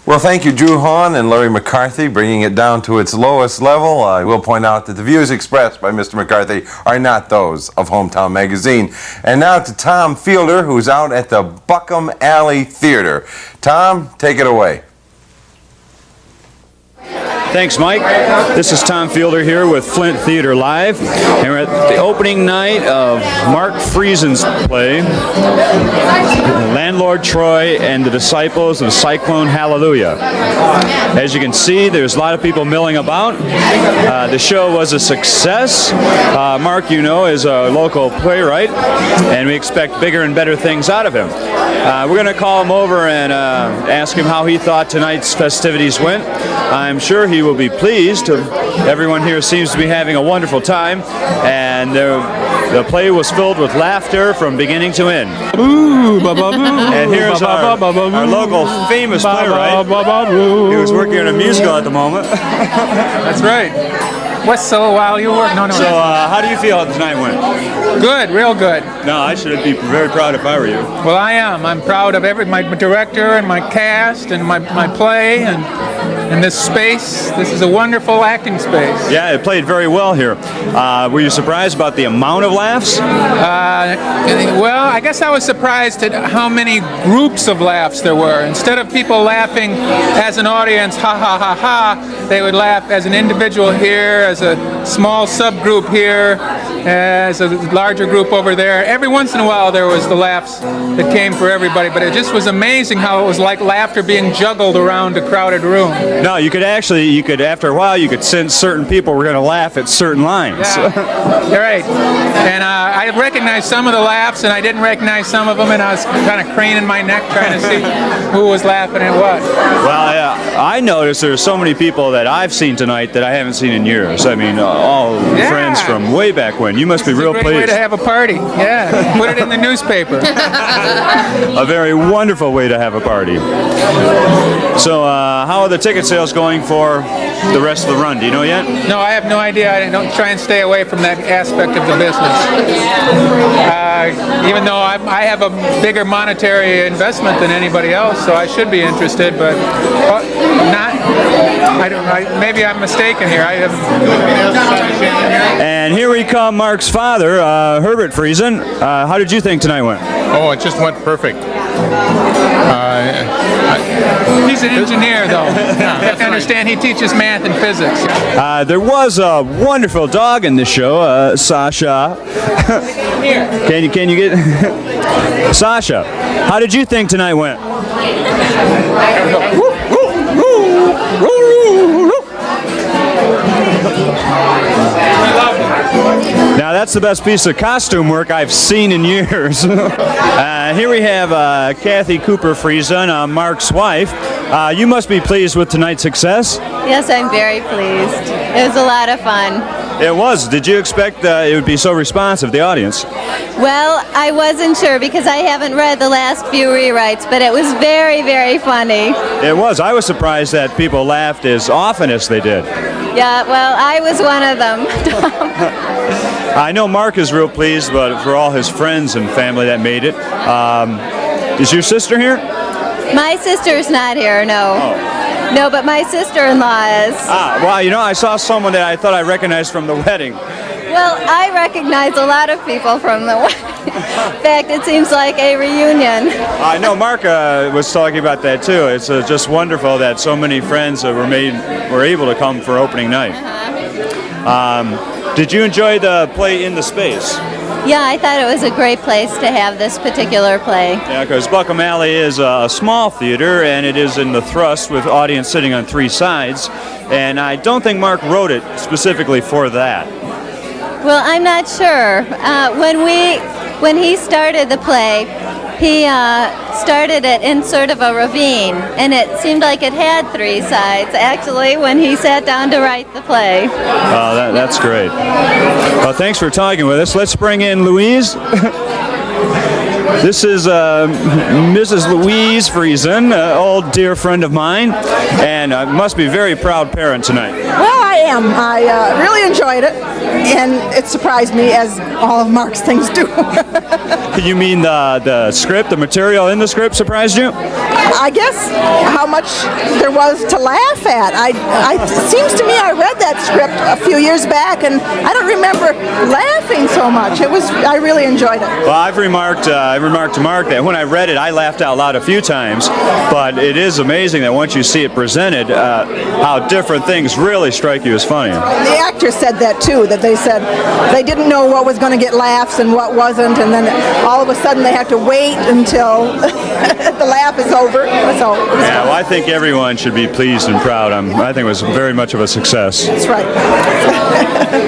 Well, thank you, Drew Hahn and Larry McCarthy, bringing it down to its lowest level. I will point out that the views expressed by Mr. McCarthy are not those of Hometown Magazine. And now to Tom Fielder, who's out at the Buckham Alley Theater. Tom, take it away. Thanks, Mike. This is Tom Fielder here with Flint Theater Live, and we're at the opening night of Mark Friesen's play, Landlord Troy and the Disciples of Cyclone Hallelujah. As you can see, there's a lot of people milling about. The show was a success. Mark, you know, is a local playwright, and we expect bigger and better things out of him. We're going to call him over and ask him how he thought tonight's festivities went. I'm sure he will be pleased. Everyone here seems to be having a wonderful time, and the play was filled with laughter from beginning to end. And here's our local famous playwright who's working on a musical at the moment. That's right. What's so while you work? No. So how do you feel tonight went? Good, real good. No, I should be very proud if I were you. Well, I am. I'm proud of my director and my cast and my play and this space. This is a wonderful acting space. Yeah, it played very well here. Were you surprised about the amount of laughs? Well, I guess I was surprised at how many groups of laughs there were. Instead of people laughing as an audience, ha ha ha ha, they would laugh as an individual here, as a small subgroup here, as a larger group over there. Every once in a while there was the laughs that came for everybody, but it just was amazing how it was like laughter being juggled around a crowded room. No, you could after a while, you could sense certain people were going to laugh at certain lines. Yeah, you're right. And I recognized some of the laughs, and I didn't recognize some of them, and I was kind of craning my neck trying to see who was laughing at what. Well, I noticed there's so many people that I've seen tonight that I haven't seen in years. I mean, all friends from way back when. You must be real pleased. It's a great way to have a party. Yeah, put it in the newspaper. A very wonderful way to have a party. So, how are the ticket sales going for the rest of the run? Do you know yet? No, I have no idea. I don't try and stay away from that aspect of the business. Even though I have a bigger monetary investment than anybody else, so I should be interested, but not. I don't. Maybe I'm mistaken here. And here we come, Mark's father, Herbert Friesen. How did you think tonight went? Oh, it just went perfect. He's an engineer, though. You have to understand, he teaches math and physics. There was a wonderful dog in the show, Sasha. Can you get Sasha? How did you think tonight went? Now that's the best piece of costume work I've seen in years. Here we have Kathy Cooper Friesen, Mark's wife. You must be pleased with tonight's success. Yes, I'm very pleased. It was a lot of fun. It was. Did you expect it would be so responsive, the audience? Well, I wasn't sure because I haven't read the last few rewrites, but it was very, very funny. It was. I was surprised that people laughed as often as they did. Yeah, well, I was one of them. I know Mark is real pleased, but for all his friends and family that made it. Is your sister here? My sister's not here, no. Oh. No, but my sister-in-law is. Well, you know, I saw someone that I thought I recognized from the wedding. Well, I recognize a lot of people from the wedding. In fact, it seems like a reunion. I know Mark was talking about that too. It's just wonderful that so many friends were able to come for opening night. Did you enjoy the play In the Space? Yeah, I thought it was a great place to have this particular play. Yeah, because Buckham Alley is a small theater, and it is in the thrust with audience sitting on three sides. And I don't think Mark wrote it specifically for that. Well, I'm not sure. When he started the play, he started it in sort of a ravine, and it seemed like it had three sides, actually, when he sat down to write the play. Oh, that's great. Well, thanks for talking with us. Let's bring in Louise. This is Mrs. Louise Friesen, an old dear friend of mine, and must be a very proud parent tonight. Well, I ham. I really enjoyed it, and it surprised me, as all of Mark's things do. You mean the script, the material in the script surprised you? I guess how much there was to laugh at. It seems to me I read that script a few years back, and I don't remember laughing so much. I really enjoyed it. Well, I remarked to Mark that when I read it, I laughed out loud a few times, but it is amazing that once you see it presented, how different things really strike you as funny. The actors said that too, that they said they didn't know what was going to get laughs and what wasn't, and then all of a sudden they have to wait until the laugh is over. So yeah, well, I think everyone should be pleased and proud. I think it was very much of a success. That's right.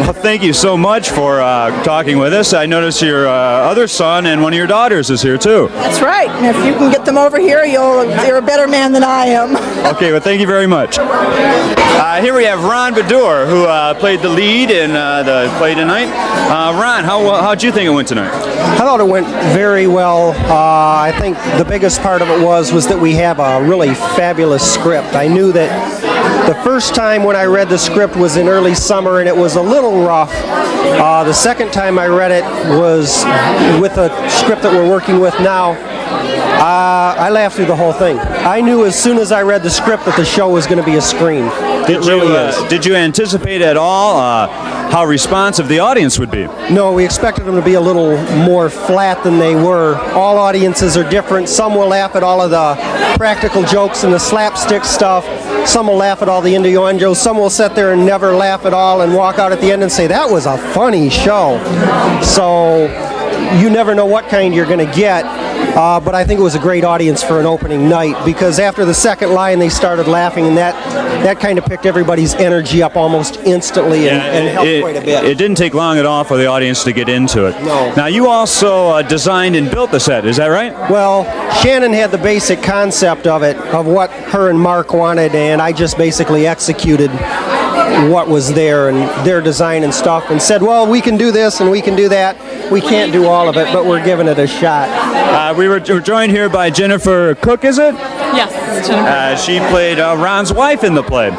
Well, thank you so much for talking with us. I noticed your other son and one of your daughters is here too. That's right. And if you can get them over here, you're a better man than I am. Okay, well, thank you very much. Here we have Ron Bador, who played the lead in the play tonight. Ron, how'd you think it went tonight? I thought it went very well. I think the biggest part of it was that we have a really fabulous script. I knew that the first time when I read the script was in early summer, and it was a little rough. The second time I read it was with a script that we're working with now. I laughed through the whole thing. I knew as soon as I read the script that the show was going to be a scream. It really is. Did you anticipate at all how responsive the audience would be? No, we expected them to be a little more flat than they were. All audiences are different. Some will laugh at all of the practical jokes and the slapstick stuff. Some will laugh at all the innuendos. Some will sit there and never laugh at all and walk out at the end and say, that was a funny show. So you never know what kind you're going to get. But I think it was a great audience for an opening night, because after the second line they started laughing, and that kind of picked everybody's energy up almost instantly and helped quite a bit. It didn't take long at all for the audience to get into it. No. Now, you also designed and built the set, is that right? Well, Shannon had the basic concept of it, of what her and Mark wanted, and I just basically executed what was there and their design and stuff, and said, well, we can do this and we can do that. We can't do all of it, but we're giving it a shot. We're joined here by Jennifer Cook, is it? Yes, Jennifer. She played Ron's wife in the play.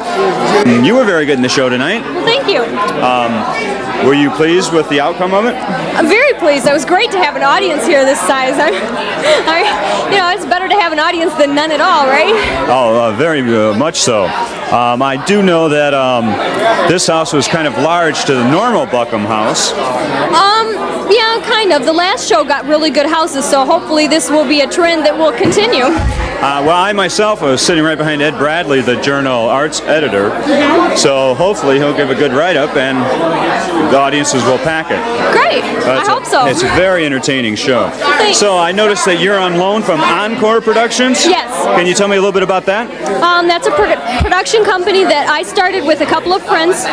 You were very good in the show tonight. Well, thank you. Were you pleased with the outcome of it? I'm very pleased. It was great to have an audience here this size. It's better to have an audience than none at all, right? Oh, very much so. I do know that this house was kind of large to the normal Buckham house. Yeah, kind of. The last show got really good houses, so hopefully this will be a trend that will continue. Well, I myself was sitting right behind Ed Bradley, the Journal arts editor, so hopefully he'll give a good write-up and the audiences will pack it. Great. I hope so. It's a very entertaining show. Thanks. So I noticed that you're on loan from Encore Productions? Yes. Can you tell me a little bit about that? That's a production company that I started with a couple of friends.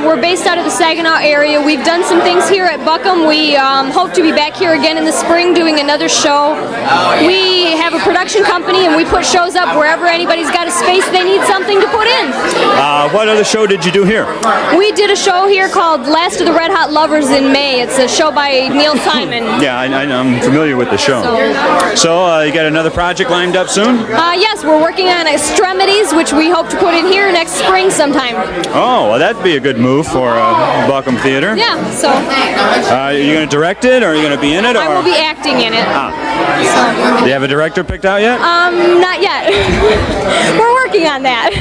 We're based out of the Saginaw area. We've done some things here at Buckham. We hope to be back here again in the spring doing another show. We have a production company and we put shows up wherever anybody's got a space they need something to put in. What other show did you do here? We did a show here called Last of the Red Hot Lovers in May. It's a show by Neil Simon. Yeah, I'm familiar with the show. So you got another project lined up soon? Yes, we're working on Extremities, which we hope to put in here next spring sometime. Oh, well, that'd be a good move for Buckham Theater. Yeah, so. Are you going to direct it, or are you going to be in it? Or? I will be acting in it. Do you have a director picked out yet? Not yet. We're working on that.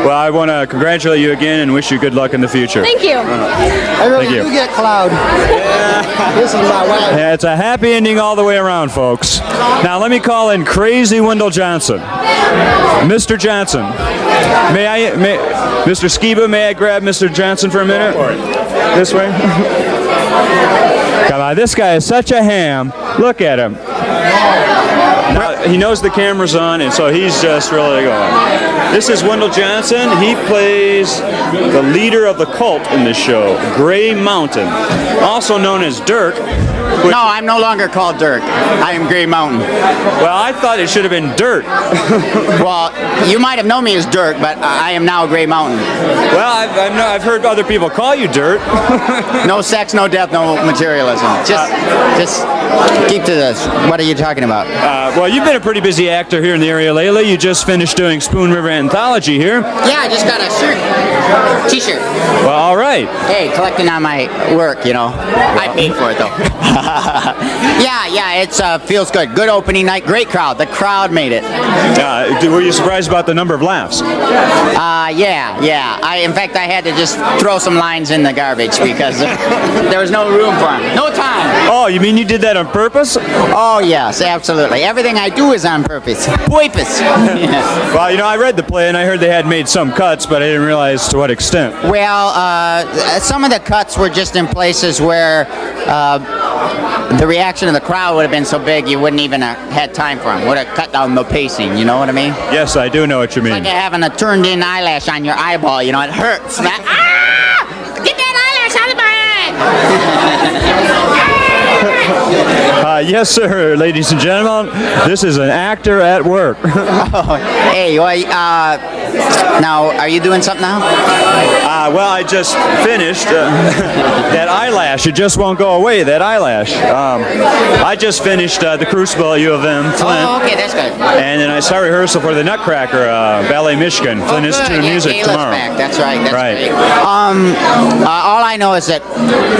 Well, I want to congratulate you again and wish you good luck in the future. Thank you. I really do get cloud. This is my wife. Yeah, it's a happy ending all the way around, folks. Now let me call in Crazy Wendell Johnson. Mr. Johnson, Mr. Skiba, may I grab Mr. Johnson for a minute? This way. Come on, this guy is such a ham. Look at him. Now, he knows the camera's on, and so he's just really going. This is Wendell Johnson. He plays the leader of the cult in this show, Gray Mountain, also known as Dirk. No, I'm no longer called Dirk. I am Gray Mountain. Well, I thought it should have been Dirt. Well, you might have known me as Dirk, but I am now Gray Mountain. Well, I've heard other people call you Dirt. No sex, no death, no materialism. Just keep to this. What are you talking about? Well, you've been a pretty busy actor here in the area lately. You just finished doing Spoon River Anthology here. Yeah, I just got a shirt. T-shirt. Well, all right. Hey, collecting on my work, you know. I paid for it, though. yeah, it feels good. Good opening night. Great crowd. The crowd made it. Were you surprised about the number of laughs? Yeah. In fact, I had to just throw some lines in the garbage because there was no room for them. No time. Oh, you mean you did that on purpose? Oh, yes, absolutely. Everything I do is on purpose. Purpose. Yeah. Well, you know, I read the play and I heard they had made some cuts, but I didn't realize to what extent. Well, some of the cuts were just in places where the reaction of the crowd would have been so big you wouldn't even have had time for them. Would have cut down the pacing, you know what I mean? Yes, I do know what you mean. It's like having a turned-in eyelash on your eyeball, you know, it hurts. Get that eyelash out of my eye! Yes, sir, ladies and gentlemen. This is an actor at work. Hey, now, are you doing something now? Well, I just finished that eyelash. It just won't go away, that eyelash. I just finished The Crucible at U of M, Flint. Oh, okay, that's good. And then I start rehearsal for the Nutcracker, Ballet Michigan, Flint Institute of Music tomorrow. Back. That's right. That's right. Great. All I know is that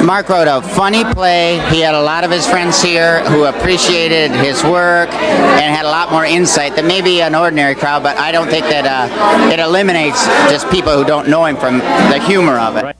Mark wrote a funny play. He had a lot of his friends here who appreciated his work and had a lot more insight than maybe an ordinary crowd, but I don't think that it eliminates just people who don't know him from the humor of it.